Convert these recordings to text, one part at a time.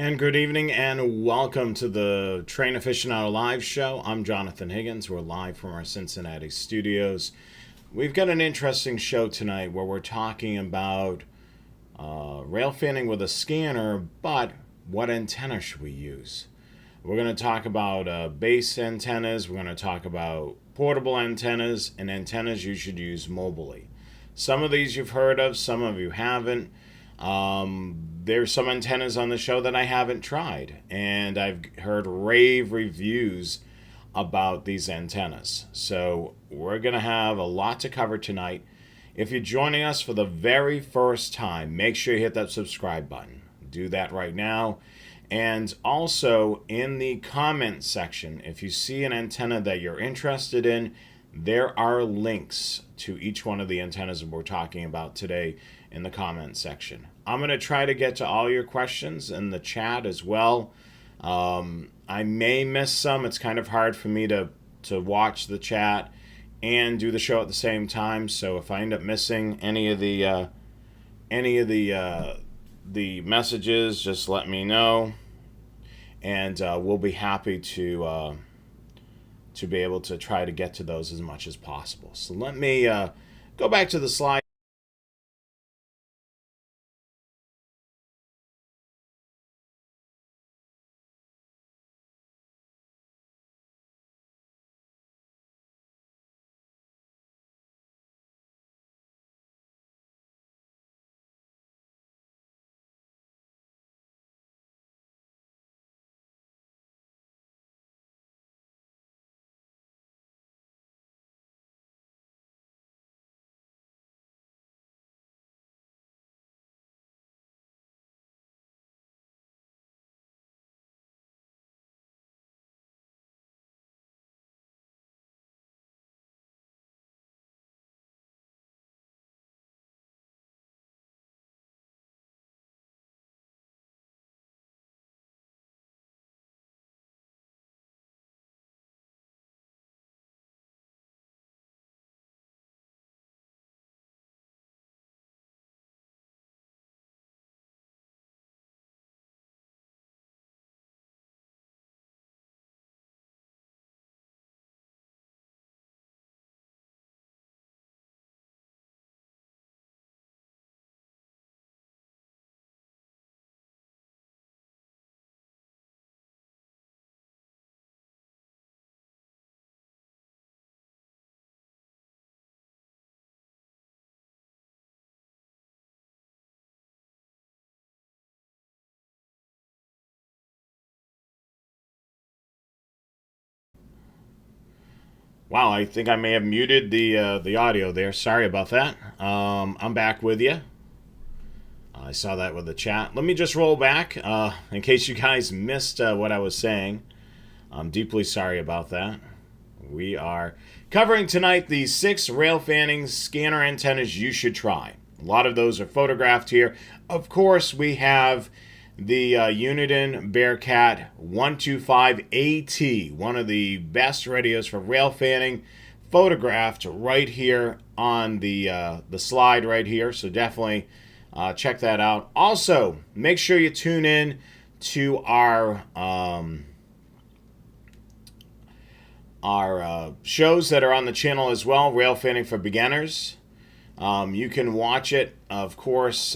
And good evening and welcome to the Train Aficionado live show. I'm Jonathan Higgins. We're live from our Cincinnati studios. We've got an interesting show tonight where we're talking about rail fanning with a scanner, but what antenna should we use? We're going to talk about base antennas. We're going to talk about portable antennas and antennas you should use mobily. Some of these you've heard of, some of you haven't. There's some antennas on the show that I haven't tried, and I've heard rave reviews about these antennas. So we're going to have a lot to cover tonight. If you're joining us for the very first time, make sure you hit that subscribe button. Do that right now. And also in the comment section, if you see an antenna that you're interested in, there are links to each one of the antennas that we're talking about today in the comment section. I'm going to try to get to all your questions in the chat as well. I may miss some. It's kind of hard for me to watch the chat and do the show at the same time. So if I end up missing any of the messages, just let me know, and we'll be happy to be able to try to get to those as much as possible. So let me go back to the slide. Wow, I think I may have muted the audio there. Sorry about that. I'm back with you. I saw that with the chat. Let me just roll back in case you guys missed what I was saying. I'm deeply sorry about that. We are covering tonight the 6 rail fanning scanner antennas you should try. A lot of those are photographed here. Of course, we have the Uniden Bearcat 125AT, one of the best radios for rail fanning, photographed right here on the slide right here. So definitely check that out. Also, make sure you tune in to our shows that are on the channel as well, Rail Fanning for Beginners. You can watch it, of course,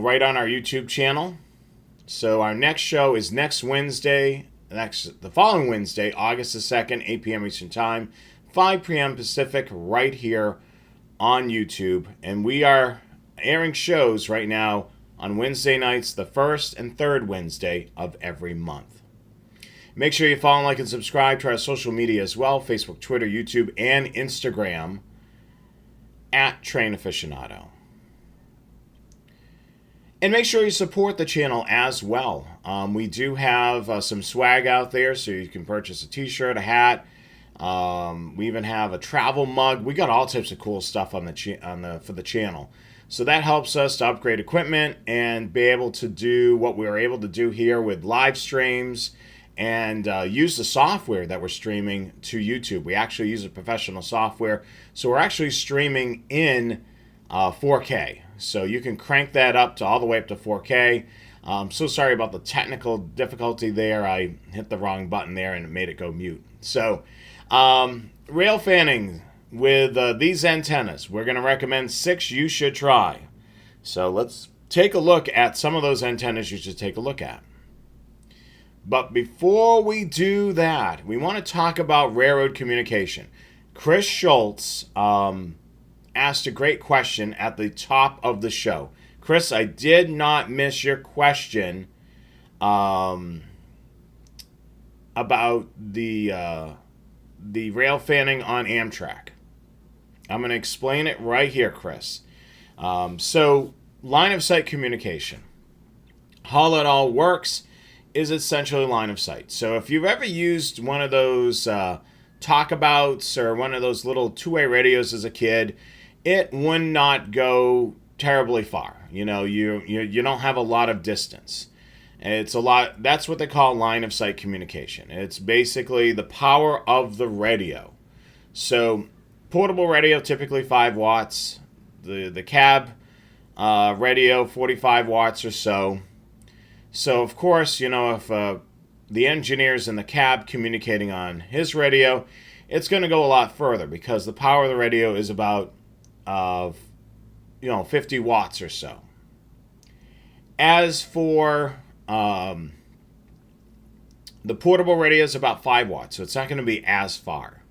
right on our YouTube channel. So our next show is next Wednesday, the following Wednesday, August the 2nd, 8 p.m. Eastern Time, 5 p.m. Pacific, right here on YouTube. And we are airing shows right now on Wednesday nights, the first and third Wednesday of every month. Make sure you follow, like, and subscribe to our social media as well, Facebook, Twitter, YouTube, and Instagram at Train Aficionado. And make sure you support the channel as well. We do have some swag out there, so you can purchase a t-shirt, a hat. We even have a travel mug. We got all types of cool stuff for the channel. So that helps us to upgrade equipment and be able to do what we were able to do here with live streams and use the software that we're streaming to YouTube. We actually use a professional software. So we're actually streaming in 4K. So you can crank that up to all the way up to 4K. So sorry about the technical difficulty there. I hit the wrong button there and it made it go mute. So rail fanning with these antennas, we're going to recommend 6 you should try. So let's take a look at some of those antennas you should take a look at. But before we do that, we want to talk about railroad communication. Chris Schultz asked a great question at the top of the show. Chris, I did not miss your question about the rail fanning on Amtrak. I'm going to explain it right here, Chris. So, line of sight communication. How it all works is essentially line of sight. So if you've ever used one of those talkabouts or one of those little two-way radios as a kid, it would not go terribly far. You know, you don't have a lot of distance. It's a lot. That's what they call line of sight communication. It's basically the power of the radio. So portable radio, typically 5 watts. The cab radio, 45 watts or so. So, of course, you know, if the engineer's in the cab communicating on his radio, it's going to go a lot further because the power of the radio is about, 50 watts or so. As for the portable radio is about 5 watts, so it's not going to be as far.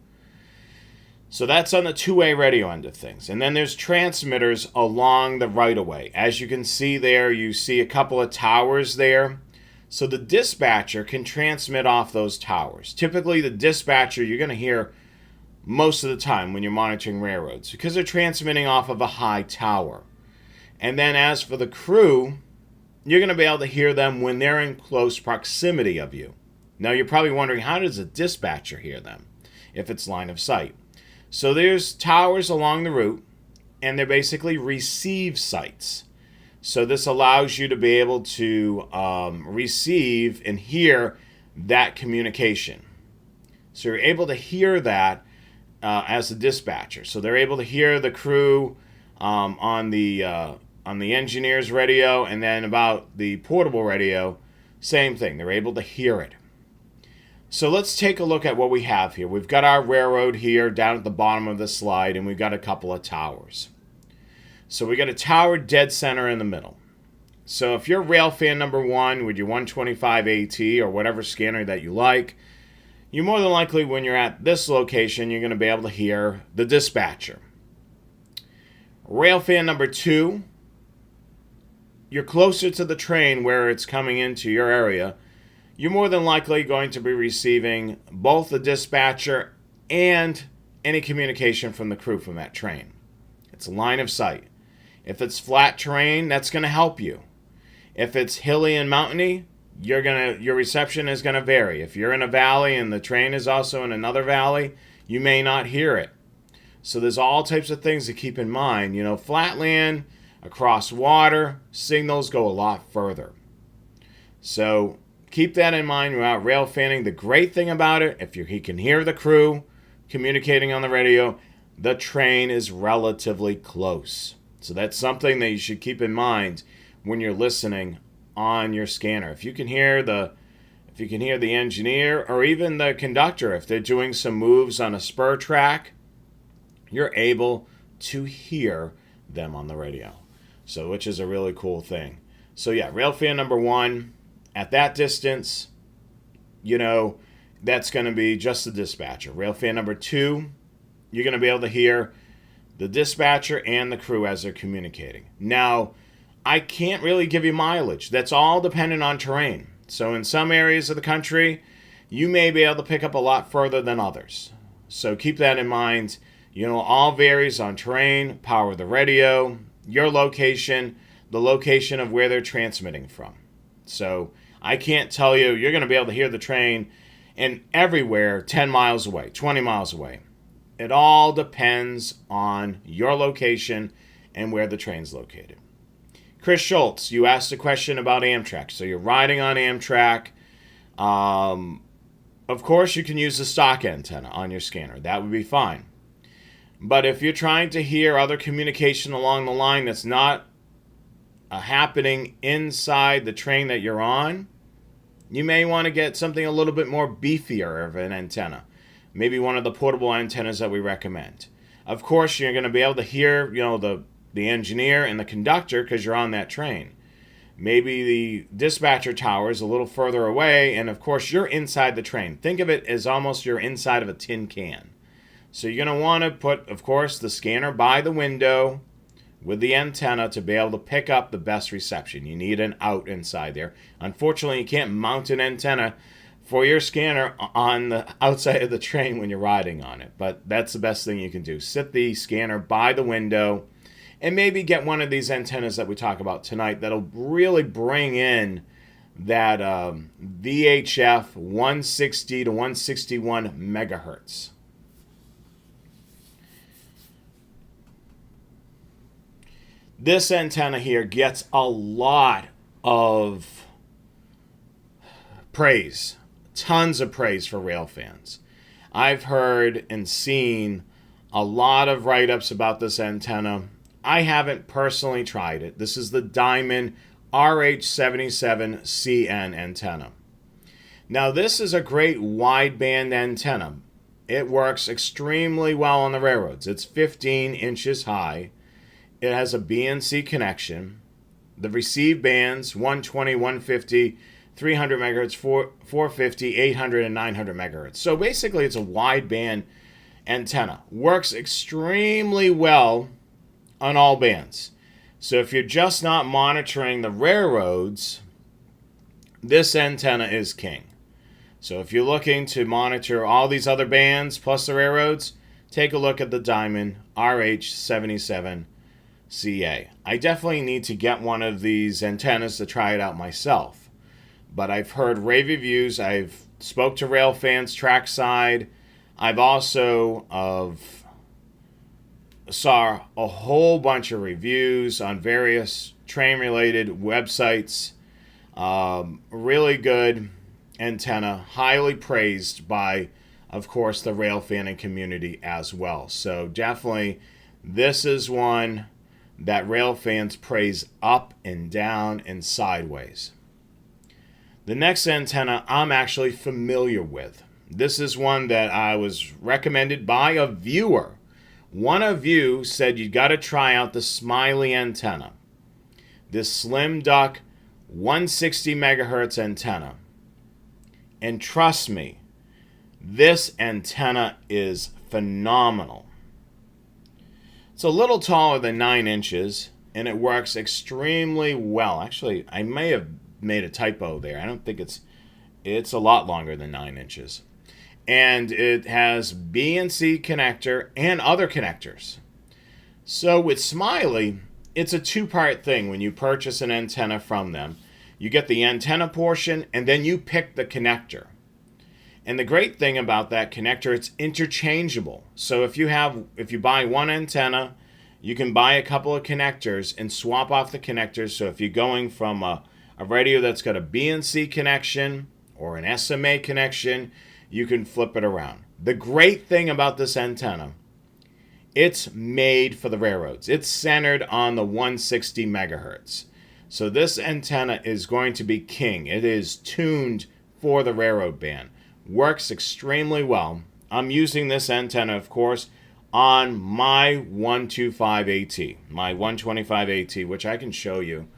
So that's on the two-way radio end of things. And then there's transmitters along the right-of-way. As you can see there, you see a couple of towers there. So the dispatcher can transmit off those towers. Typically, the dispatcher you're going to hear most of the time when you're monitoring railroads because they're transmitting off of a high tower. And then as for the crew, you're going to be able to hear them when they're in close proximity of you. Now, you're probably wondering, how does a dispatcher hear them if it's line of sight? So there's towers along the route, and they're basically receive sites. So this allows you to be able to receive and hear that communication. So you're able to hear that as a dispatcher. So they're able to hear the crew on the engineer's radio, and then about the portable radio, same thing. They're able to hear it. So let's take a look at what we have here. We've got our railroad here down at the bottom of the slide, and we've got a couple of towers. So we got a tower dead center in the middle. So if you're rail fan number 1 with your 125 AT or whatever scanner that you like, you're more than likely when you're at this location, you're going to be able to hear the dispatcher. Rail fan number 2, you're closer to the train where it's coming into your area. You're more than likely going to be receiving both the dispatcher and any communication from the crew from that train. It's line of sight. If it's flat terrain, that's going to help you. If it's hilly and mountainy, your reception is going to vary. If you're in a valley and the train is also in another valley, you may not hear it. So there's all types of things to keep in mind. You know, flat land, across water, signals go a lot further. So keep that in mind while rail fanning. The great thing about it, if he can hear the crew communicating on the radio, the train is relatively close. So that's something that you should keep in mind when you're listening on your scanner. If you can hear the engineer or even the conductor, if they're doing some moves on a spur track, you're able to hear them on the radio. So, which is a really cool thing. So yeah, rail fan number 1, at that distance, you know, that's going to be just the dispatcher. Rail fan number 2, you're going to be able to hear the dispatcher and the crew as they're communicating. Now, I can't really give you mileage. That's all dependent on terrain. So in some areas of the country, you may be able to pick up a lot further than others. So keep that in mind. You know, all varies on terrain, power of the radio, your location, the location of where they're transmitting from. So I can't tell you you're going to be able to hear the train in everywhere 10 miles away, 20 miles away. It all depends on your location and where the train's located. Chris Schultz, you asked a question about Amtrak. So you're riding on Amtrak. Of course, you can use the stock antenna on your scanner. That would be fine. But if you're trying to hear other communication along the line that's not happening inside the train that you're on, you may want to get something a little bit more beefier of an antenna. Maybe one of the portable antennas that we recommend. Of course, you're going to be able to hear, the engineer and the conductor because you're on that train. Maybe the dispatcher tower is a little further away, and of course, you're inside the train. Think of it as almost you're inside of a tin can. So you're going to want to put, of course, the scanner by the window with the antenna to be able to pick up the best reception. You need an out inside there. Unfortunately, you can't mount an antenna for your scanner on the outside of the train when you're riding on it. But that's the best thing you can do. Sit the scanner by the window and maybe get one of these antennas that we talk about tonight that'll really bring in that VHF 160 to 161 megahertz. This antenna here gets a lot of praise, tons of praise for Railfans. I've heard and seen a lot of write-ups about this antenna. I haven't personally tried it. This is the Diamond RH77CN antenna. Now, this is a great wideband antenna. It works extremely well on the railroads. It's 15 inches high. It has a BNC connection. The receive bands, 120, 150, 300 megahertz, 450, 800, and 900 megahertz. So basically, it's a wideband antenna. Works extremely well on all bands. So if you're just not monitoring the railroads, this antenna is king. So if you're looking to monitor all these other bands plus the railroads, take a look at the Diamond RH77CA. I definitely need to get one of these antennas to try it out myself. But I've heard rave reviews. I've spoke to Railfans trackside. I've also saw a whole bunch of reviews on various train-related websites. Really good antenna, highly praised by, of course, the Railfanning community as well. So definitely, this is one that Railfans praise up and down and sideways. The next antenna I'm actually familiar with. This is one that I was recommended by a viewer. One of you said you got to try out the Smiley antenna. This slim duck 160 megahertz antenna. And trust me, this antenna is phenomenal. It's a little taller than 9 inches, and it works extremely well. Actually, I may have made a typo there. I don't think it's a lot longer than 9 inches. And it has B and C connector and other connectors. So with Smiley, it's a two-part thing when you purchase an antenna from them. You get the antenna portion, and then you pick the connector. And the great thing about that connector, it's interchangeable. So if you buy one antenna, you can buy a couple of connectors and swap off the connectors. So if you're going from a radio that's got a B and C connection or an SMA connection, you can flip it around. The great thing about this antenna, it's made for the railroads. It's centered on the 160 megahertz. So this antenna is going to be king. It is tuned for the railroad band. Works extremely well. I'm using this antenna, of course, on my 125 AT, my 125 AT, which I can show you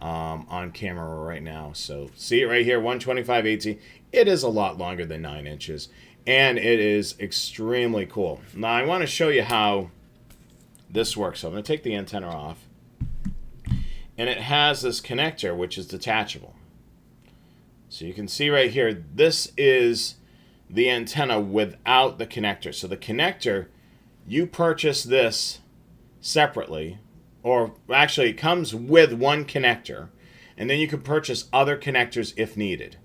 on camera right now. So see it right here, 125 AT. It is a lot longer than 9 inches, and it is extremely cool. Now I want to show you how this works. So I'm going to take the antenna off, and it has this connector which is detachable. So you can see right here, this is the antenna without the connector. So the connector, you purchase this separately, or actually it comes with one connector, and then you can purchase other connectors if needed.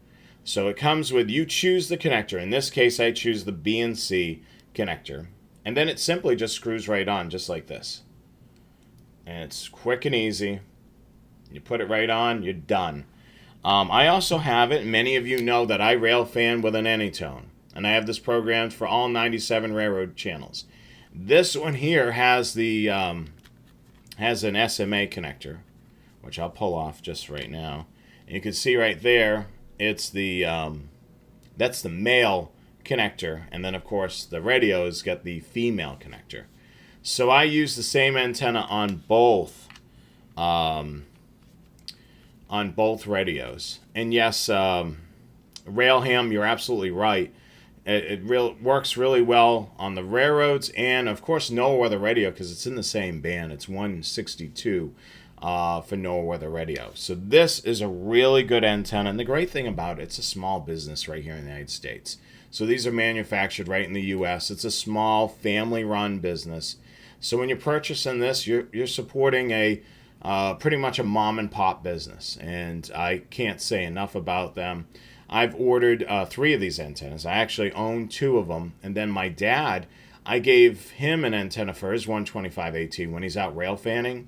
So it comes with, you choose the connector. In this case, I choose the B and C connector, and then it simply just screws right on, just like this. And it's quick and easy. You put it right on, you're done. I also have it, many of you know that I railfan with an Anytone, and I have this programmed for all 97 railroad channels. This one here has the has an SMA connector, which I'll pull off just right now. And you can see right there, it's the that's the male connector, and then of course the radios get the female connector. So I use the same antenna on both radios. And yes, Railham, you're absolutely right. It works really well on the railroads, and of course NOAA weather radio, because it's in the same band. It's 162 for NOAA weather radio. So this is a really good antenna, and the great thing about it, it's a small business right here in the United States. So these are manufactured right in the U.S. It's a small family-run business. So when you're purchasing this, you're supporting a pretty much a mom and pop business, and I can't say enough about them. I've ordered 3 of these antennas. I actually own 2 of them, and then my dad, I gave him an antenna for his 125 AT when he's out railfanning,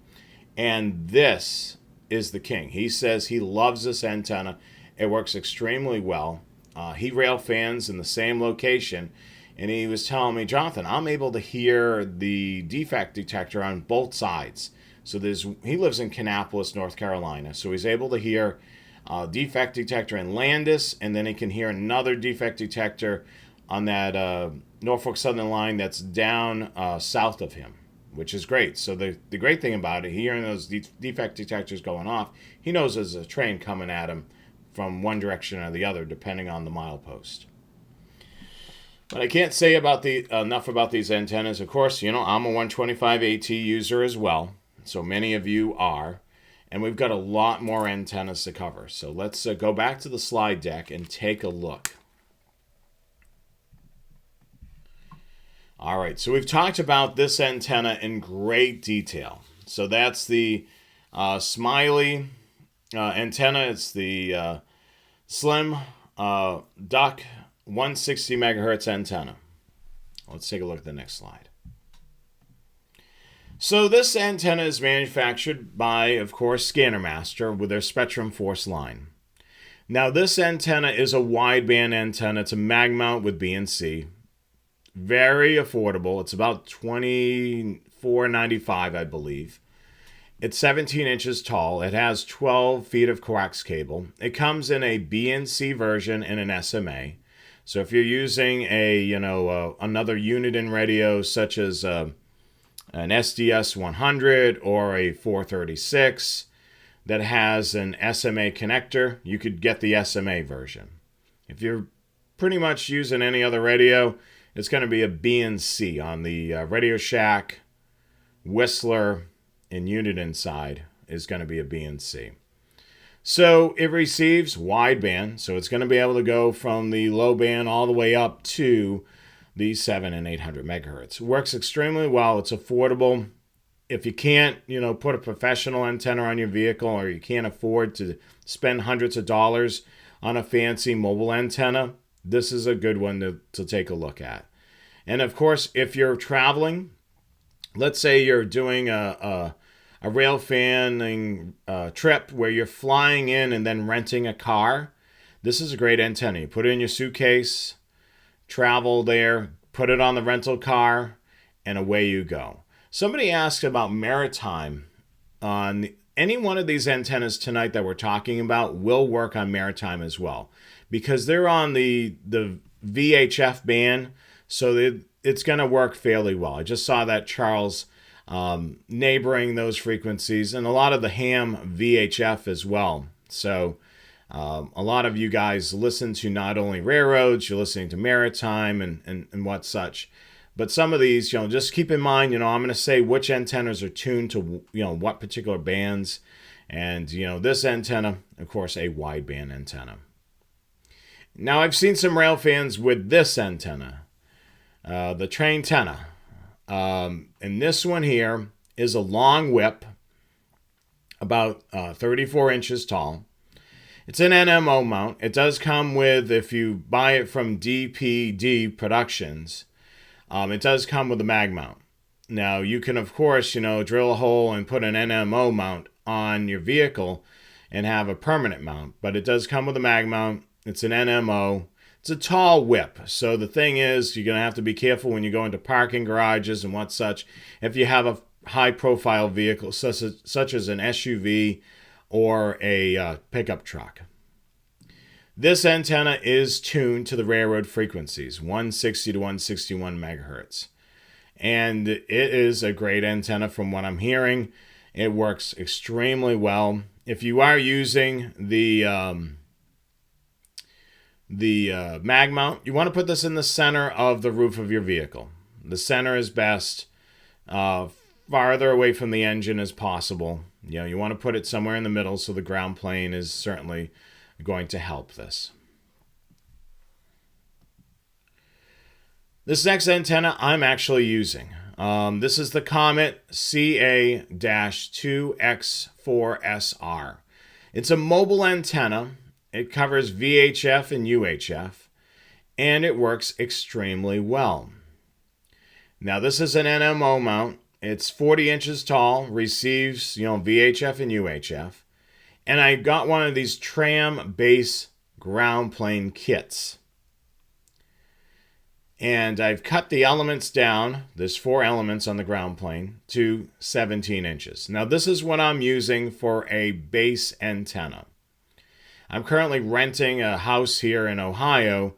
and this is the king. He says he loves this antenna. It works extremely well. He railfans in the same location, and he was telling me, Jonathan, I'm able to hear the defect detector on both sides. So he lives in Kannapolis, North Carolina, so he's able to hear defect detector in Landis, and then he can hear another defect detector on that Norfolk Southern line that's down south of him, which is great. So the great thing about it, hearing those defect detectors going off, he knows there's a train coming at him from one direction or the other, depending on the milepost. But I can't say about enough about these antennas. Of course, I'm a 125 AT user as well, so many of you are. And we've got a lot more antennas to cover. So let's go back to the slide deck and take a look. All right, so we've talked about this antenna in great detail. So that's the Smiley antenna. It's the slim duck 160 megahertz antenna. Let's take a look at the next slide. So this antenna is manufactured by, of course, ScannerMaster with their SpectrumForce line. Now this antenna is a wideband antenna. It's a mag mount with BNC. Very affordable. It's about $24.95, I believe. It's 17 inches tall. It has 12 feet of coax cable. It comes in a BNC version and an SMA. So if you're using another unit in radio, such as an SDS 100 or a 436 that has an SMA connector, you could get the SMA version. If you're pretty much using any other radio, it's going to be a BNC on the Radio Shack, Whistler, and unit inside is going to be a BNC. So it receives wideband, so it's going to be able to go from the low band all the way up to the 700 and 800 megahertz. Works extremely well. It's affordable. If you can't, put a professional antenna on your vehicle, or you can't afford to spend hundreds of dollars on a fancy mobile antenna, this is a good one to take a look at. And of course, if you're traveling, let's say you're doing a railfanning trip where you're flying in and then renting a car, this is a great antenna. You put it in your suitcase, travel there, put it on the rental car, and away you go. Somebody asked about maritime. On any one of these antennas tonight that we're talking about will work on maritime as well, because they're on the VHF band, so it's going to work fairly well. I just saw that Charles neighboring those frequencies, and a lot of the ham VHF as well. So a lot of you guys listen to not only railroads, you're listening to maritime and what such. But some of these, just keep in mind, I'm going to say which antennas are tuned to, what particular bands. And, this antenna, of course, a wideband antenna. Now, I've seen some railfans with this antenna, the TrainTenna. And this one here is a long whip, about 34 inches tall. It's an NMO mount. It does come with, if you buy it from DPD Productions, it does come with a mag mount. Now, you can, of course, drill a hole and put an NMO mount on your vehicle and have a permanent mount. But it does come with a mag mount. It's an NMO. It's a tall whip. So the thing is, you're going to have to be careful when you go into parking garages and what such. If you have a high-profile vehicle such as an SUV or a pickup truck. This antenna is tuned to the railroad frequencies, 160 to 161 megahertz. And it is a great antenna from what I'm hearing. It works extremely well. If you are using the mag mount, you want to put this in the center of the roof of your vehicle. The center is best, farther away from the engine as possible. You know, you want to put it somewhere in the middle, so the ground plane is certainly going to help this. This next antenna I'm actually using. This is the Comet CA-2X4SR. It's a mobile antenna. It covers VHF and UHF, and it works extremely well. Now, this is an NMO mount. It's 40 inches tall, receives, VHF and UHF. And I got one of these Tram base ground plane kits. And I've cut the elements down, there's 4 elements on the ground plane, to 17 inches. Now, this is what I'm using for a base antenna. I'm currently renting a house here in Ohio,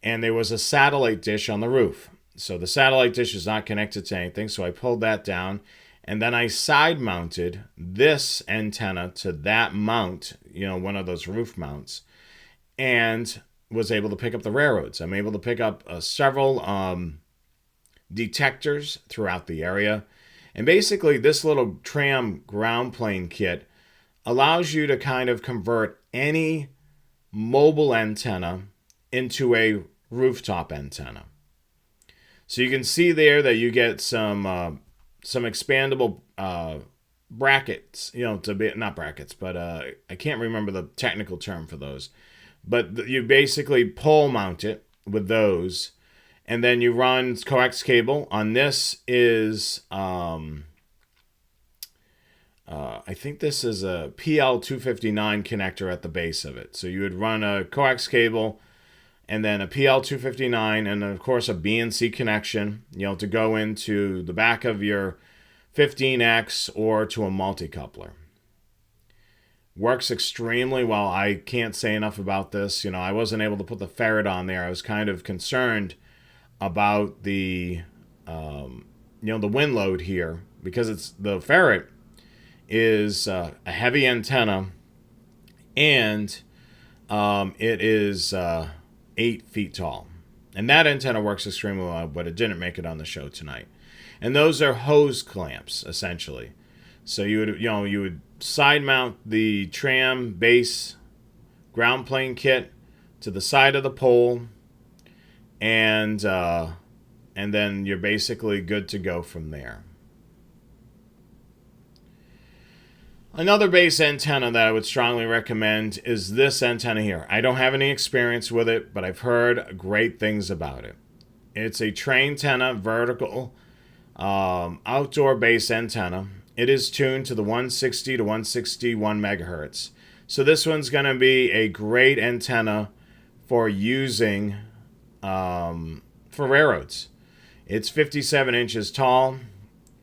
and there was a satellite dish on the roof. So the satellite dish is not connected to anything, so I pulled that down. And then I side mounted this antenna to that mount, one of those roof mounts, and was able to pick up the railroads. I'm able to pick up several detectors throughout the area. And basically, this little Tram ground plane kit allows you to kind of convert any mobile antenna into a rooftop antenna. So you can see there that you get some expandable brackets, not brackets, but I can't remember the technical term for those. But you basically pole mount it with those, and then you run coax cable. On this is, I think this is a PL259 connector at the base of it. So you would run a coax cable, and then a PL259, and of course a BNC connection, to go into the back of your 15X or to a multi-coupler. Works extremely well. I can't say enough about this. I wasn't able to put the ferret on there. I was kind of concerned about the, the wind load here, because the ferret is a heavy antenna, and it is 8 feet tall. And that antenna works extremely well, but it didn't make it on the show tonight. And those are hose clamps, essentially. So you would side mount the Tram base ground plane kit to the side of the pole, and then you're basically good to go from there. Another base antenna that I would strongly recommend is this antenna here. I don't have any experience with it, but I've heard great things about it. It's a TrainTenna vertical outdoor base antenna. It is tuned to the 160 to 161 megahertz. So this one's going to be a great antenna for using for railroads. It's 57 inches tall.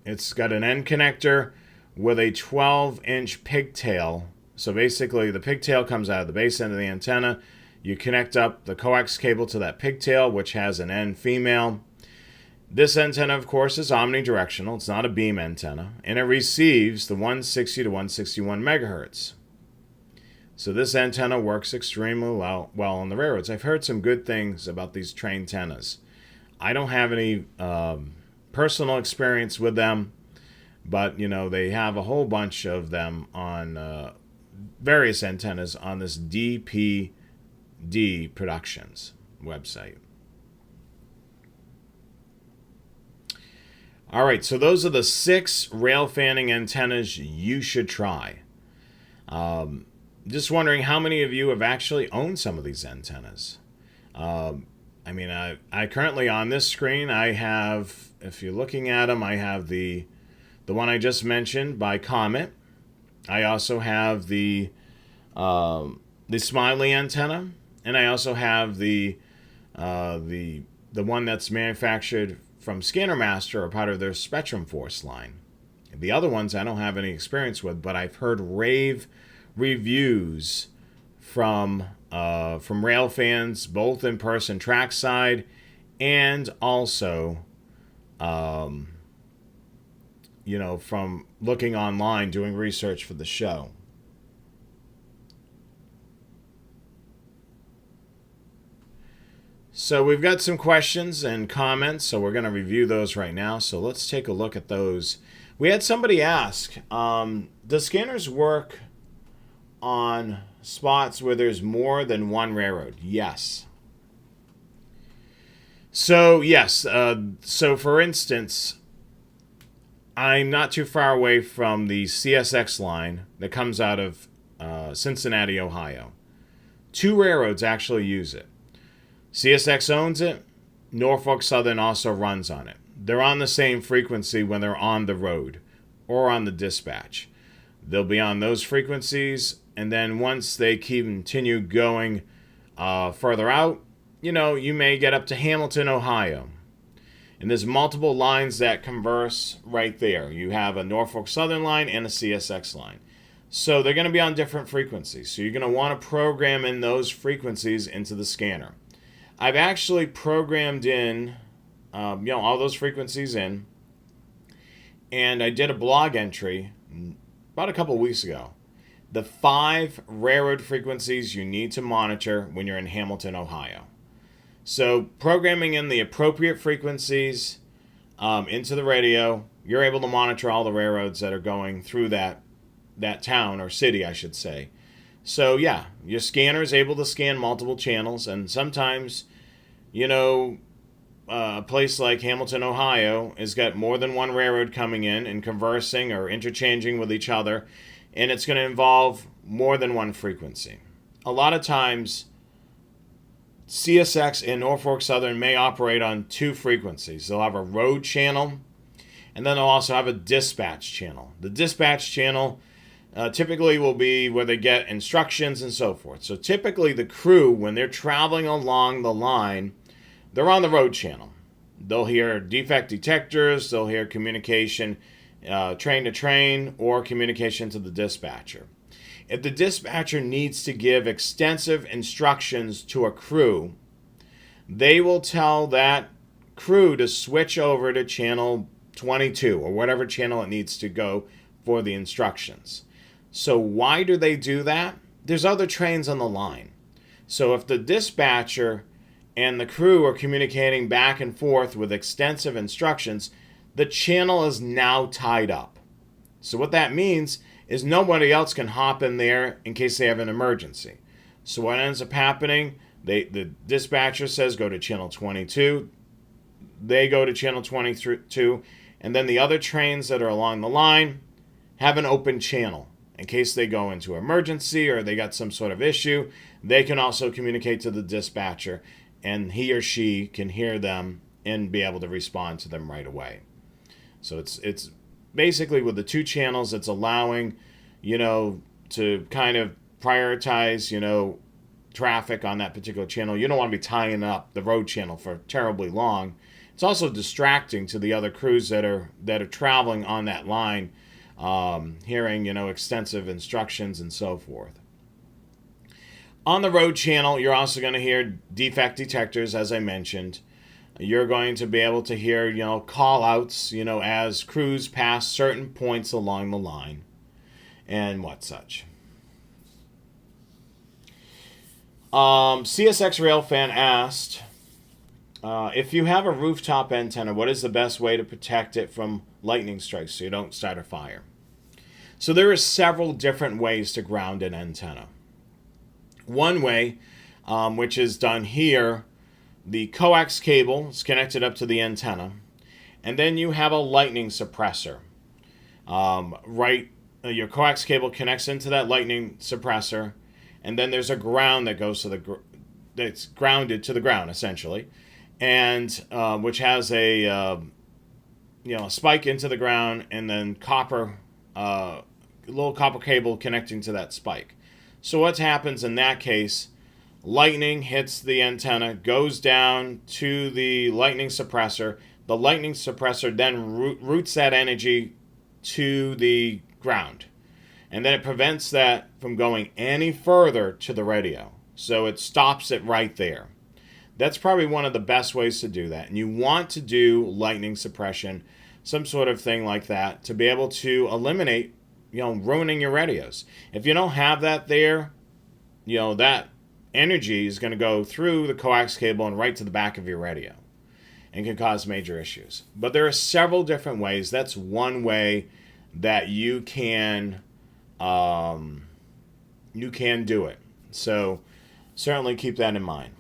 It's got an end connector with a 12-inch pigtail. So basically, the pigtail comes out of the base end of the antenna. You connect up the coax cable to that pigtail, which has an end female. This antenna, of course, is omnidirectional. It's not a beam antenna. And it receives the 160 to 161 megahertz. So this antenna works extremely well on the railroads. I've heard some good things about these TrainTennas. I don't have any personal experience with them, but, they have a whole bunch of them on various antennas on this DPD Productions website. All right, so those are the 6 Railfanning antennas you should try. Just wondering how many of you have actually owned some of these antennas. I currently on this screen, I have, if you're looking at them, I have the one I just mentioned by Comet. I also have the Smiley antenna, and I also have the the one that's manufactured from Scanner Master are part of their SpectrumForce line. The other ones I don't have any experience with, but I've heard rave reviews from Railfans, both in person trackside and also from looking online, doing research for the show. So we've got some questions and comments, so we're going to review those right now. So let's take a look at those. We had somebody ask, does scanners work on spots where there's more than one railroad? Yes. So yes, so for instance, I'm not too far away from the CSX line that comes out of Cincinnati, Ohio. 2 railroads actually use it. CSX owns it. Norfolk Southern also runs on it. They're on the same frequency when they're on the road or on the dispatch. They'll be on those frequencies, and then once they continue going further out, you may get up to Hamilton, Ohio. And there's multiple lines that converse right there. You have a Norfolk Southern line and a CSX line. So they're going to be on different frequencies. So you're going to want to program in those frequencies into the scanner. I've actually programmed in, all those frequencies in, and I did a blog entry about a couple of weeks ago. The 5 railroad frequencies you need to monitor when you're in Hamilton, Ohio. So programming in the appropriate frequencies into the radio, you're able to monitor all the railroads that are going through that town or city, I should say. So yeah, your scanner is able to scan multiple channels, and sometimes, a place like Hamilton, Ohio has got more than one railroad coming in and conversing or interchanging with each other, and it's going to involve more than one frequency. A lot of times, CSX and Norfolk Southern may operate on 2 frequencies. They'll have a road channel, and then they'll also have a dispatch channel. The dispatch channel typically will be where they get instructions and so forth. So typically the crew, when they're traveling along the line, they're on the road channel. They'll hear defect detectors, they'll hear communication train to train, or communication to the dispatcher. If the dispatcher needs to give extensive instructions to a crew, they will tell that crew to switch over to channel 22 or whatever channel it needs to go for the instructions. So why do they do that? There's other trains on the line. So if the dispatcher and the crew are communicating back and forth with extensive instructions, the channel is now tied up. So what that means is nobody else can hop in there in case they have an emergency. So what ends up happening, the dispatcher says go to channel 22, they go to channel 22, and then the other trains that are along the line have an open channel. In case they go into emergency or they got some sort of issue, they can also communicate to the dispatcher, and he or she can hear them and be able to respond to them right away. So it's basically with the 2 channels, it's allowing, to kind of prioritize, traffic on that particular channel. You don't want to be tying up the road channel for terribly long. It's also distracting to the other crews that are traveling on that line, hearing, extensive instructions and so forth. On the road channel, you're also going to hear defect detectors, as I mentioned. You're going to be able to hear, call outs, as crews pass certain points along the line and what such. CSX Railfan asked, if you have a rooftop antenna, what is the best way to protect it from lightning strikes so you don't start a fire? So there are several different ways to ground an antenna. One way, which is done here, the coax cable is connected up to the antenna, and then you have a lightning suppressor. Your coax cable connects into that lightning suppressor, and then there's a ground that goes to that's grounded to the ground essentially, and which has a spike into the ground, and then little copper cable connecting to that spike. So what happens in that case? lightning hits the antenna, goes down to the lightning suppressor. The lightning suppressor then routes that energy to the ground. And then it prevents that from going any further to the radio. So it stops it right there. That's probably one of the best ways to do that. And you want to do lightning suppression, some sort of thing like that, to be able to eliminate, ruining your radios. If you don't have that there, that energy is going to go through the coax cable and right to the back of your radio and can cause major issues. But there are several different ways. That's one way that you can do it. So certainly keep that in mind.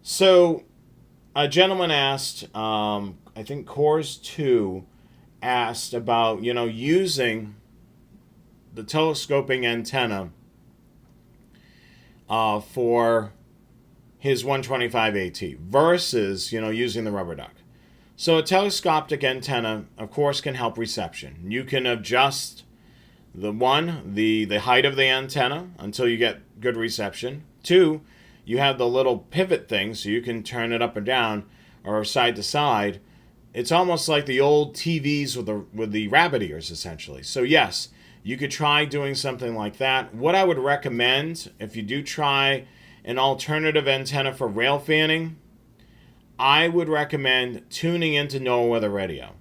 So a gentleman asked, I think Course 2 asked about, using the telescoping antenna for his 125 AT versus, using the rubber duck. So a telescopic antenna, of course, can help reception. You can adjust the height of the antenna until you get good reception. 2, you have the little pivot thing, so you can turn it up and down or side to side. It's almost like the old TVs with the rabbit ears, essentially. So yes, you could try doing something like that. What I would recommend, if you do try an alternative antenna for railfanning, I would recommend tuning into NOAA Weather Radio.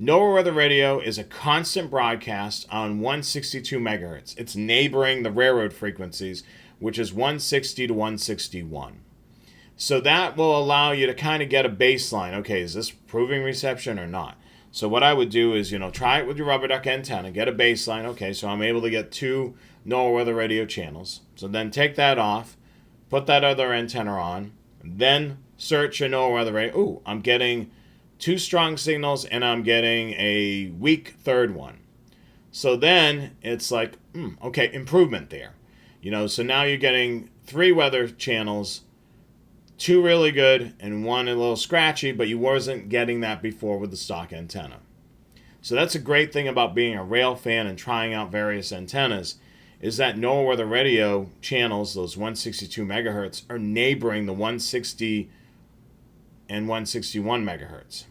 NOAA Weather Radio is a constant broadcast on 162 megahertz. It's neighboring the railroad frequencies, which is 160 to 161. So that will allow you to kind of get a baseline. Okay, is this proving reception or not? So what I would do is, try it with your rubber duck antenna, get a baseline. Okay, so I'm able to get 2 NOAA Weather Radio channels. So then take that off, put that other antenna on, then search your NOAA Weather Radio. Ooh, I'm getting 2 strong signals and I'm getting a weak third one. So then it's like, okay, improvement there. So now you're getting 3 weather channels, 2 really good and 1 a little scratchy, but you wasn't getting that before with the stock antenna. So that's a great thing about being a rail fan and trying out various antennas, is that NOAA Weather Radio channels, those 162 megahertz, are neighboring the 160 and 161 megahertz.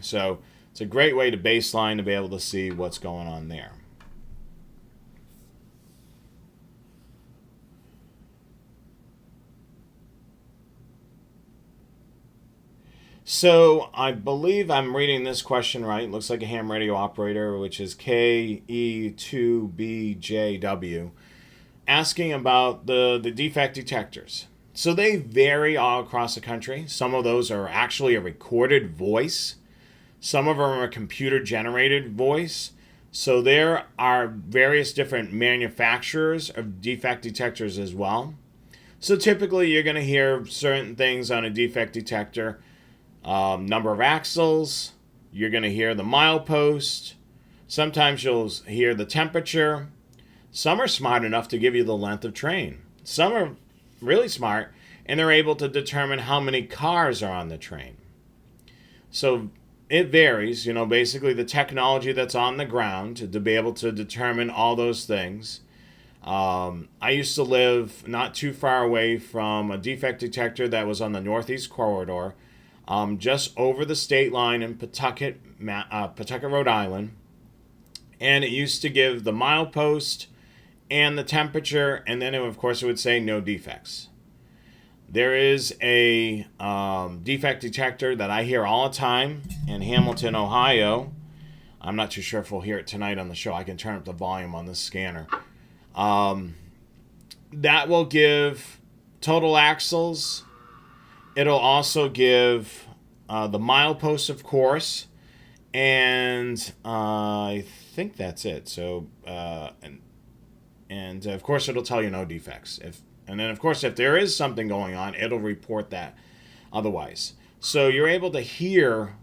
So it's a great way to baseline to be able to see what's going on there. So I believe I'm reading this question right. It looks like a ham radio operator, which is KE2BJW, asking about the defect detectors. So they vary all across the country. Some of those are actually a recorded voice. Some of them are a computer-generated voice. So there are various different manufacturers of defect detectors as well. So typically you're going to hear certain things on a defect detector. Number of axles, you're going to hear the milepost. Sometimes you'll hear the temperature. Some are smart enough to give you the length of train. Some are really smart, and they're able to determine how many cars are on the train. So it varies, basically the technology that's on the ground to be able to determine all those things. I used to live not too far away from a defect detector that was on the Northeast Corridor, just over the state line in Pawtucket, Rhode Island. And it used to give the milepost and the temperature, and then of course it would say no defects. There is a defect detector that I hear all the time in Hamilton, Ohio. I'm not too sure if we'll hear it tonight on the show. I can turn up the volume on this scanner. That will give total axles. It'll also give the milepost, of course, and I think that's it. So, and of course, it'll tell you no defects. And then, of course, if there is something going on, it'll report that otherwise. So you're able to hear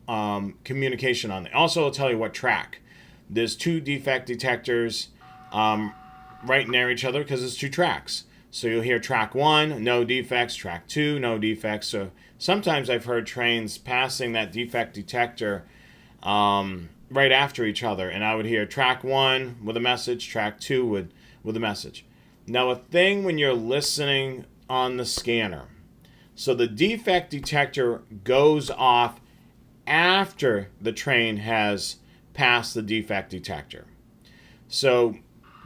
communication on it. Also, it'll tell you what track. There's 2 defect detectors right near each other because it's 2 tracks. So you'll hear track 1, no defects, track 2, no defects. So sometimes I've heard trains passing that defect detector, right after each other, and I would hear track 1 with a message, track 2 with a message. Now, a thing when you're listening on the scanner, so the defect detector goes off after the train has passed the defect detector. So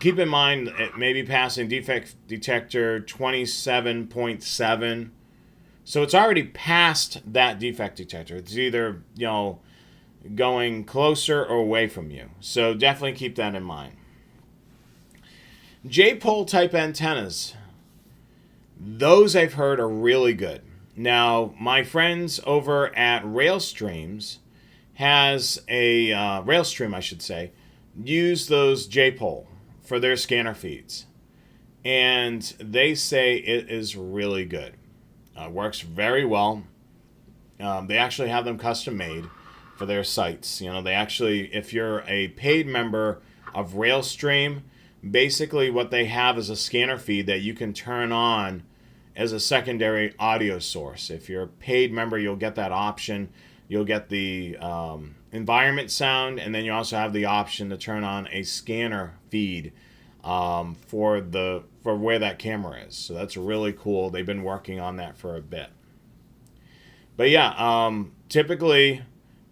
keep in mind it may be passing defect detector 27.7. So it's already past that defect detector. It's either, going closer or away from you. So definitely keep that in mind. J-pole type antennas. Those I've heard are really good. Now, my friends over at Railstreams Railstream, I should say, use those J-pole for their scanner feeds. And they say it is really good. Works very well. They actually have them custom made for their sites. They actually, if you're a paid member of Railstream, basically what they have is a scanner feed that you can turn on as a secondary audio source. If you're a paid member, you'll get that option. You'll get the environment sound, and then you also have the option to turn on a scanner feed for where that camera is. So that's really cool. They've been working on that for a bit. But yeah, typically,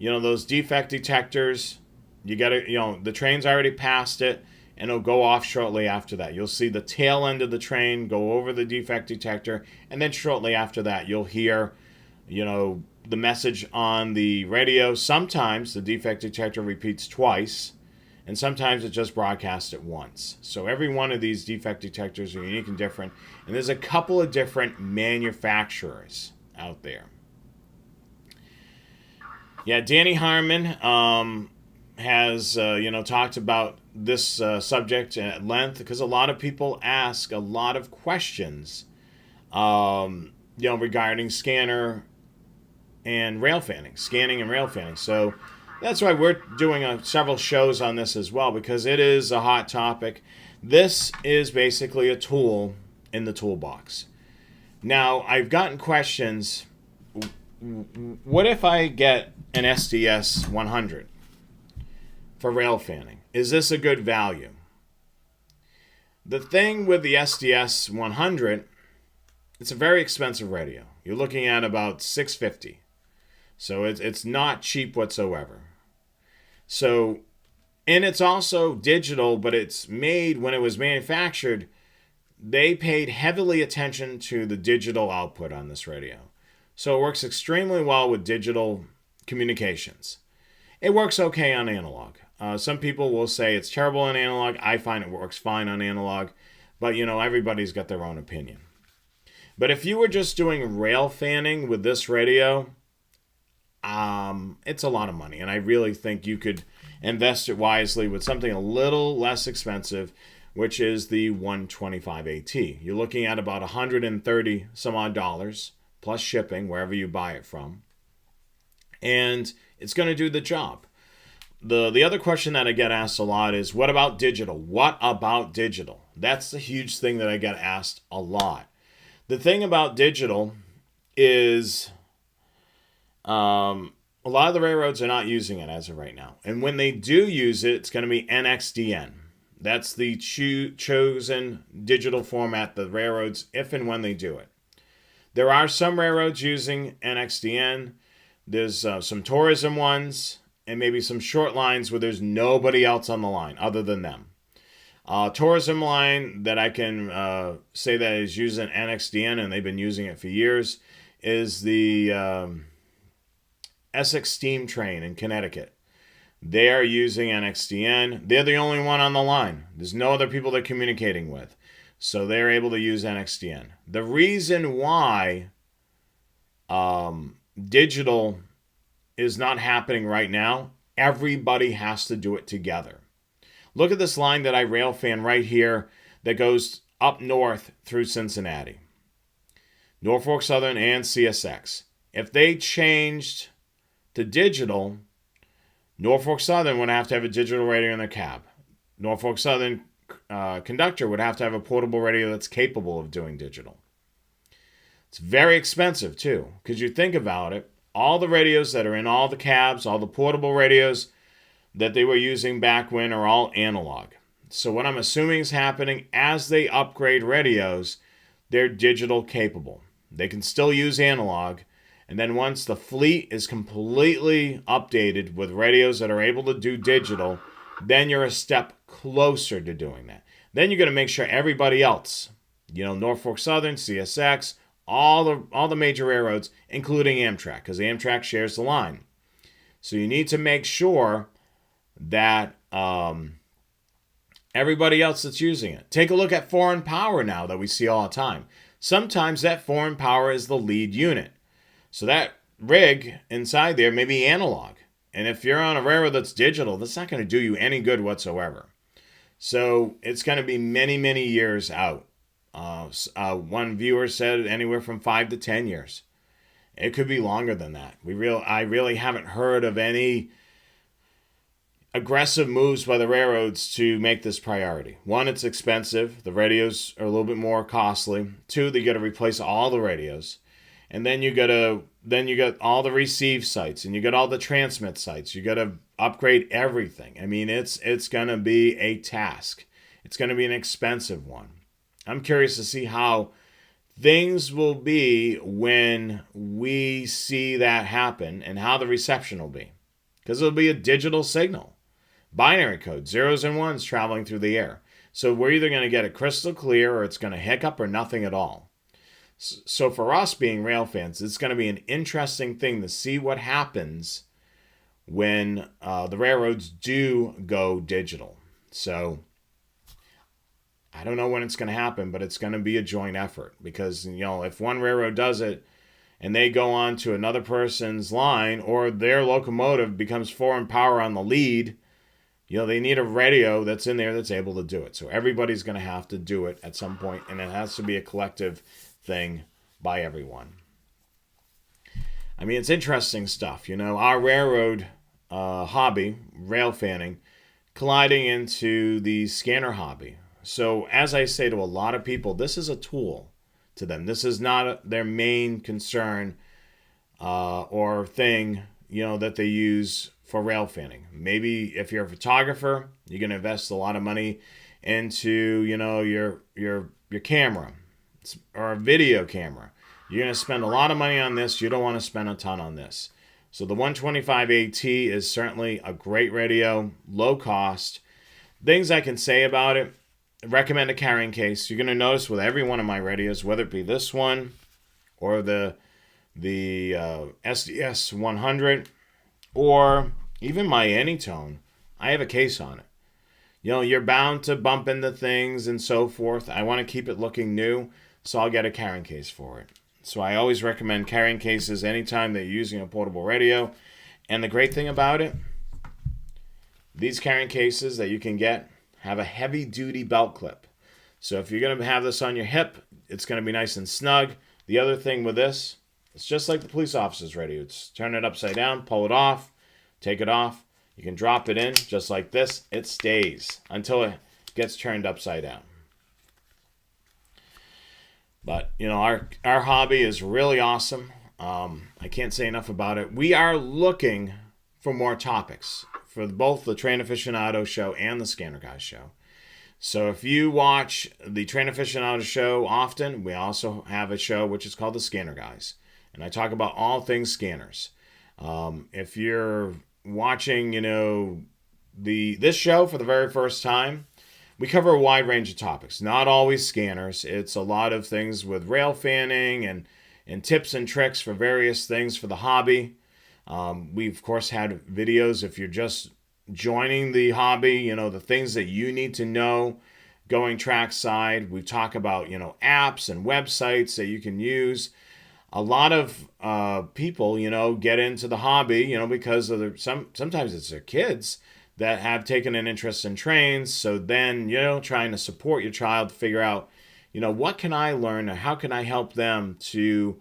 those defect detectors, you got to, the train's already passed it, and it'll go off shortly after that. You'll see the tail end of the train go over the defect detector, and then shortly after that, you'll hear, the message on the radio. Sometimes the defect detector repeats twice, and sometimes it just broadcasts it once. So every one of these defect detectors are unique and different, and there's a couple of different manufacturers out there. Yeah, Danny Harmon has talked about this subject at length because a lot of people ask a lot of questions, regarding scanning and railfanning. So that's why we're doing several shows on this as well, because it is a hot topic. This is basically a tool in the toolbox. Now, I've gotten questions. What if I get an SDS 100 for railfanning? Is this a good value? The thing with the SDS 100, it's a very expensive radio. You're looking at about $650. So it's not cheap whatsoever. So, and it's also digital, but it's made, when it was manufactured, they paid heavily attention to the digital output on this radio. So it works extremely well with digital communications. It works okay on analog. Some people will say it's terrible on analog. I find it works fine on analog. But, everybody's got their own opinion. But if you were just doing rail fanning with this radio, it's a lot of money. And I really think you could invest it wisely with something a little less expensive, which is the 125 AT. You're looking at about $130 some odd dollars plus shipping wherever you buy it from. And it's going to do the job. The other question that I get asked a lot is, what about digital? What about digital? That's the huge thing that I get asked a lot. The thing about digital is a lot of the railroads are not using it as of right now. And when they do use it, it's going to be NXDN. That's the chosen digital format the railroads, if and when they do it. There are some railroads using NXDN. There's some tourism ones and maybe some short lines where there's nobody else on the line other than them. Tourism line that I can say that is using NXDN, and they've been using it for years, is the Essex Steam Train in Connecticut. They are using NXDN. They're the only one on the line. There's no other people they're communicating with. So they're able to use NXDN. The reason why digital is not happening right now, everybody has to do it together. Look at this line that I railfan right here that goes up north through Cincinnati. Norfolk Southern and CSX. If they changed to digital, Norfolk Southern would have to have a digital radio in their cab. Norfolk Southern conductor would have to have a portable radio that's capable of doing digital. It's very expensive too, because you think about it, all the radios that are in all the cabs, all the portable radios, that they were using back when are all analog. So what I'm assuming is happening as they upgrade radios, they're digital capable. They can still use analog. And then once the fleet is completely updated with radios that are able to do digital, then you're a step closer to doing that. Then you're going to make sure everybody else, Norfolk Southern, CSX, all the major railroads, including Amtrak, because Amtrak shares the line. So you need to make sure that everybody else that's using it. Take a look at foreign power now that we see all the time. Sometimes that foreign power is the lead unit. So that rig inside there may be analog. And if you're on a railroad that's digital, that's not going to do you any good whatsoever. So it's going to be many, many years out. One viewer said anywhere from 5 to 10 years. It could be longer than that. I really haven't heard of any aggressive moves by the railroads to make this priority. One, it's expensive. The radios are a little bit more costly. Two, they got to replace all the radios. And then you got all the receive sites, and you got all the transmit sites. You got to upgrade everything. I mean, it's going to be a task. It's going to be an expensive one. I'm curious to see how things will be when we see that happen and how the reception will be. Because it'll be a digital signal. Binary code, zeros and ones traveling through the air. So we're either going to get it crystal clear or it's going to hiccup or nothing at all. So for us being rail fans, it's going to be an interesting thing to see what happens when the railroads do go digital. So I don't know when it's going to happen, but it's going to be a joint effort because, if one railroad does it and they go on to another person's line or their locomotive becomes foreign power on the lead, they need a radio that's in there that's able to do it. So everybody's going to have to do it at some point, and it has to be a collective thing by everyone. I mean, it's interesting stuff. Our railroad hobby, railfanning, colliding into the scanner hobby. So as I say to a lot of people, this is a tool to them. This is not their main concern or thing, that they use for railfanning. Maybe if you're a photographer, you're going to invest a lot of money into, your camera or a video camera. You're going to spend a lot of money on this. You don't want to spend a ton on this. So the 125 AT is certainly a great radio, low cost. Things I can say about it, recommend a carrying case. You're going to notice with every one of my radios, whether it be this one or the SDS 100 or even my Anytone, I have a case on it. You're bound to bump into things and so forth. I want to keep it looking new, so I'll get a carrying case for it. So I always recommend carrying cases anytime that you're using a portable radio. And the great thing about it, these carrying cases that you can get have a heavy-duty belt clip. So if you're going to have this on your hip, it's going to be nice and snug. The other thing with this, it's just like the police officer's radio. It's turn it upside down, pull it off, take it off. You can drop it in just like this. It stays until it gets turned upside down. But, our hobby is really awesome. I can't say enough about it. We are looking for more topics for both the Train Aficionado show and the Scanner Guys show. So if you watch the Train Aficionado show often, we also have a show which is called the Scanner Guys. And I talk about all things scanners. If you're watching, this show for the very first time, we cover a wide range of topics, not always scanners. It's a lot of things with rail fanning and tips and tricks for various things for the hobby. We, of course, had videos if you're just joining the hobby, the things that you need to know going trackside. We talk about, apps and websites that you can use. A lot of people, get into the hobby, because of sometimes it's their kids that have taken an interest in trains. So then, trying to support your child to figure out, what can I learn or how can I help them to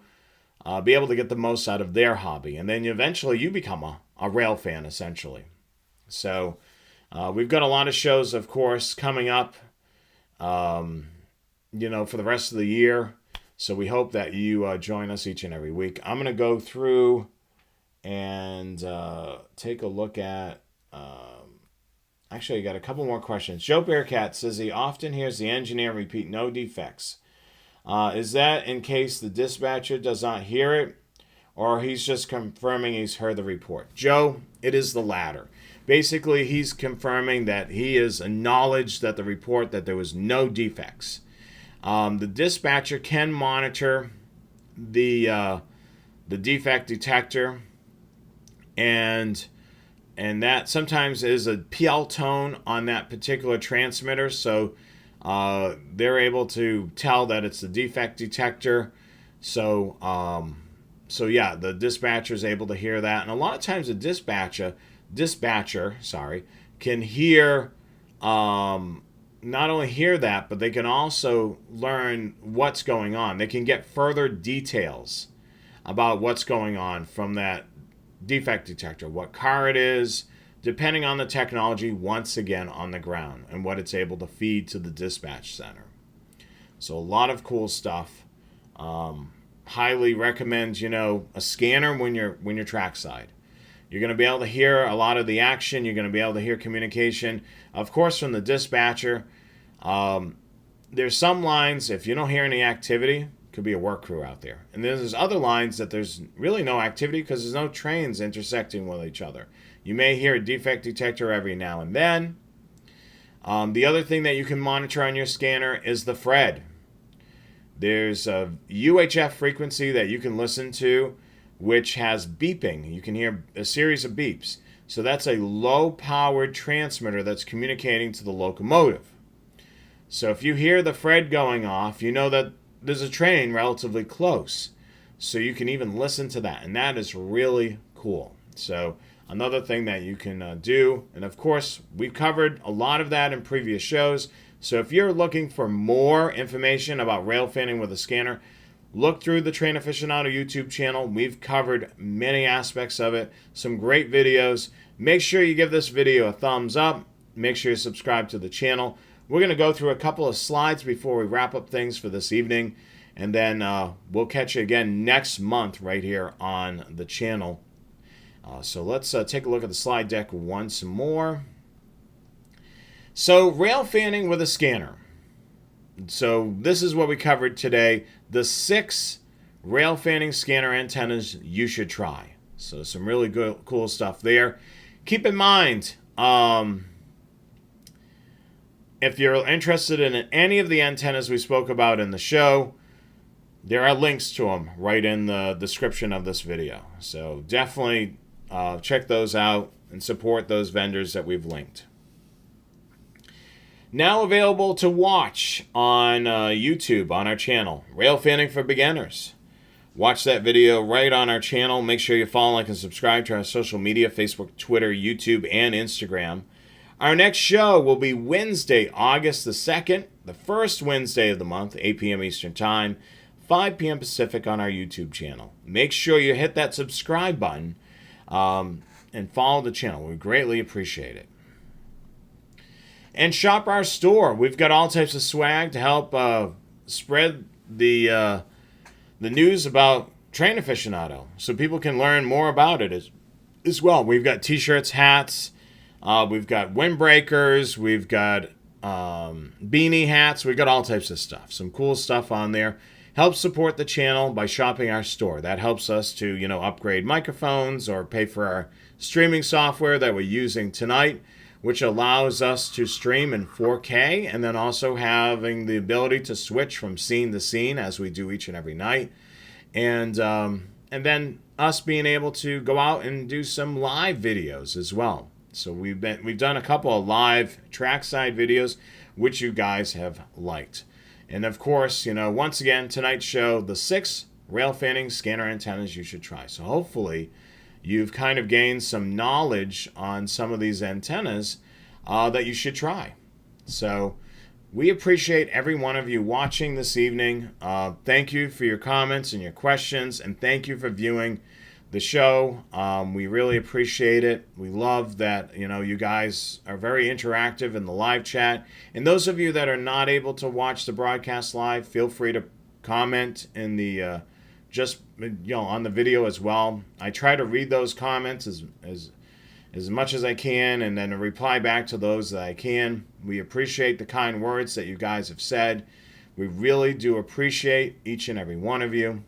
be able to get the most out of their hobby. And then eventually you become a rail fan, essentially. So we've got a lot of shows, of course, coming up, for the rest of the year. So we hope that you join us each and every week. I'm going to go through and take a look at Actually, I got a couple more questions. Joe Bearcat says he often hears the engineer repeat no defects. Is that in case the dispatcher does not hear it, or he's just confirming he's heard the report? Joe, it is the latter. Basically, he's confirming that he is acknowledged that the report that there was no defects. The dispatcher can monitor the defect detector, and that sometimes is a PL tone on that particular transmitter, so they're able to tell that it's the defect detector. So yeah, the dispatcher is able to hear that, and a lot of times the dispatcher, can hear, not only hear that, but they can also learn what's going on. They can get further details about what's going on from that defect detector, what car it is, depending on the technology, once again on the ground, and what it's able to feed to the dispatch center. So a lot of cool stuff. Highly recommend, a scanner when you're trackside. You're going to be able to hear a lot of the action. You're going to be able to hear communication, of course, from the dispatcher. There's some lines, if you don't hear any activity, could be a work crew out there. And there's other lines that there's really no activity because there's no trains intersecting with each other. You may hear a defect detector every now and then. The other thing that you can monitor on your scanner is the Fred. There's a UHF frequency that you can listen to, which has beeping. You can hear a series of beeps. So that's a low-powered transmitter that's communicating to the locomotive. So if you hear the Fred going off, you know that there's a train relatively close. So you can even listen to that, and that is really cool. So another thing that you can do, and of course, we've covered a lot of that in previous shows. So if you're looking for more information about rail fanning with a scanner, look through the Train Aficionado YouTube channel. We've covered many aspects of it, some great videos. Make sure you give this video a thumbs up. Make sure you subscribe to the channel. We're going to go through a couple of slides before we wrap up things for this evening, and then we'll catch you again next month right here on the channel. So let's take a look at the slide deck once more. So rail fanning with a scanner. So this is what we covered today. The 6 rail fanning scanner antennas you should try. So some really good, cool stuff there. Keep in mind, if you're interested in any of the antennas we spoke about in the show, there are links to them right in the description of this video. So definitely check those out and support those vendors that we've linked. Now available to watch on YouTube on our channel, Rail Fanning for Beginners. Watch that video right on our channel. Make sure you follow, like, and subscribe to our social media, Facebook, Twitter, YouTube, and Instagram. Our next show will be Wednesday, August the 2nd, the first Wednesday of the month, 8 p.m. Eastern Time, 5 p.m. Pacific on our YouTube channel. Make sure you hit that subscribe button and follow the channel. We greatly appreciate it. And shop our store. We've got all types of swag to help spread the news about Train Aficionado, so people can learn more about it as well. We've got t-shirts, hats, we've got windbreakers, we've got beanie hats, we've got all types of stuff. Some cool stuff on there. Help support the channel by shopping our store. That helps us to, upgrade microphones or pay for our streaming software that we're using tonight, which allows us to stream in 4K, and then also having the ability to switch from scene to scene as we do each and every night. And then us being able to go out and do some live videos as well. So we've done a couple of live trackside videos, which you guys have liked. And of course, once again, tonight's show, the 6 rail fanning scanner antennas you should try. So hopefully you've kind of gained some knowledge on some of these antennas that you should try. So we appreciate every one of you watching this evening. Thank you for your comments and your questions, and thank you for viewing the show. We really appreciate it. We love that, you guys are very interactive in the live chat. And those of you that are not able to watch the broadcast live, feel free to comment in the on the video as well. I try to read those comments as much as I can, and then reply back to those that I can. We appreciate the kind words that you guys have said. We really do appreciate each and every one of you.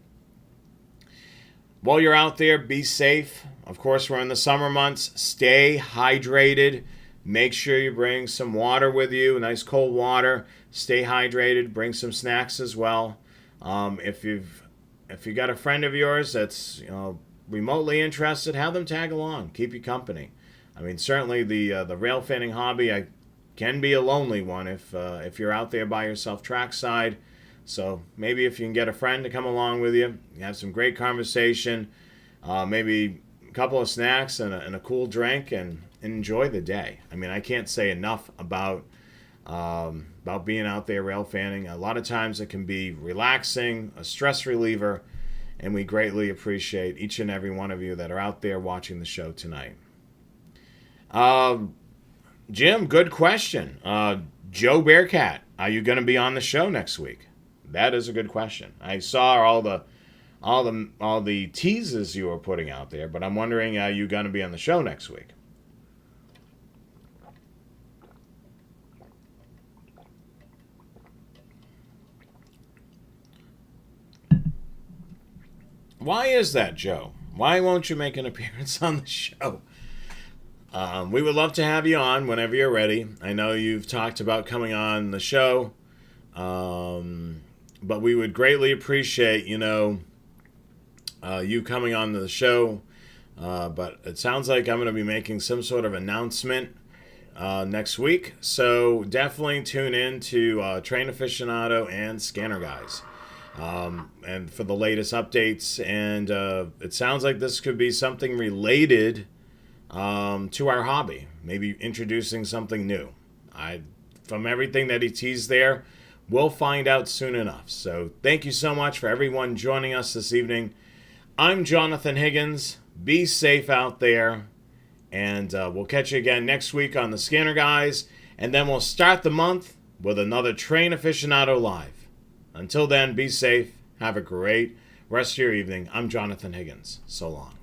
While you're out there, be safe. Of course, we're in the summer months. Stay hydrated. Make sure you bring some water with you, nice cold water. Stay hydrated. Bring some snacks as well. If you got a friend of yours that's remotely interested, have them tag along. Keep you company. I mean, certainly the railfanning hobby can be a lonely one if you're out there by yourself trackside. So maybe if you can get a friend to come along with you, have some great conversation, maybe a couple of snacks and a cool drink, and enjoy the day. I mean, I can't say enough about being out there railfanning. A lot of times it can be relaxing, a stress reliever, and we greatly appreciate each and every one of you that are out there watching the show tonight. Jim, good question. Joe Bearcat, are you going to be on the show next week? That is a good question. I saw all the teases you were putting out there, but I'm wondering, are you going to be on the show next week? Why is that, Joe? Why won't you make an appearance on the show? We would love to have you on whenever you're ready. I know you've talked about coming on the show, but we would greatly appreciate, you coming on the show. But it sounds like I'm going to be making some sort of announcement next week. So definitely tune in to Train Aficionado and Scanner Guys. And for the latest updates. And it sounds like this could be something related to our hobby, maybe introducing something new. From everything that he teased there, we'll find out soon enough. So thank you so much for everyone joining us this evening. I'm Jonathan Higgins. Be safe out there, and we'll catch you again next week on the Scanner Guys, and then we'll start the month with another Train Aficionado Live. Until then, be safe. Have a great rest of your evening. I'm Jonathan Higgins. So long.